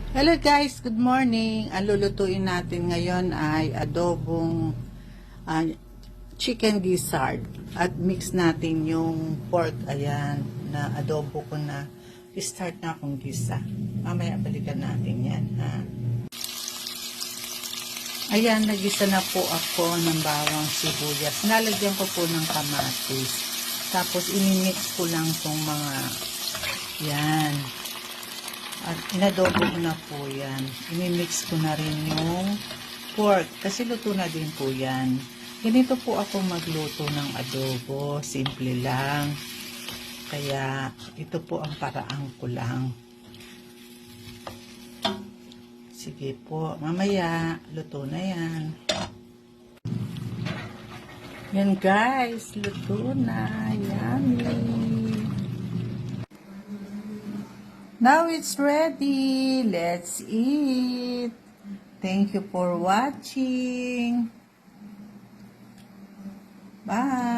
Hello guys, good morning. Ang lulutuin natin ngayon ay adobong chicken gizzard. At mix natin yung pork, ayan, na adobo ko na. Start na akong gisa. Mamaya balikan natin yan, ha. Ayan, nagisa na po ako ng bawang sibuyas. Nalagyan ko po ng kamatis. Tapos inimix ko lang tong mga, yan. At inadobo ko na po yan. Imimix ko na rin yung pork. Kasi luto na din po yan. Ganito po ako magluto ng adobo. Simple lang. Kaya ito po ang paraan ko lang. Sige po. Mamaya, luto na yan. Yan guys. Luto na. Yummy. Now it's ready. Let's eat. Thank you for watching. Bye.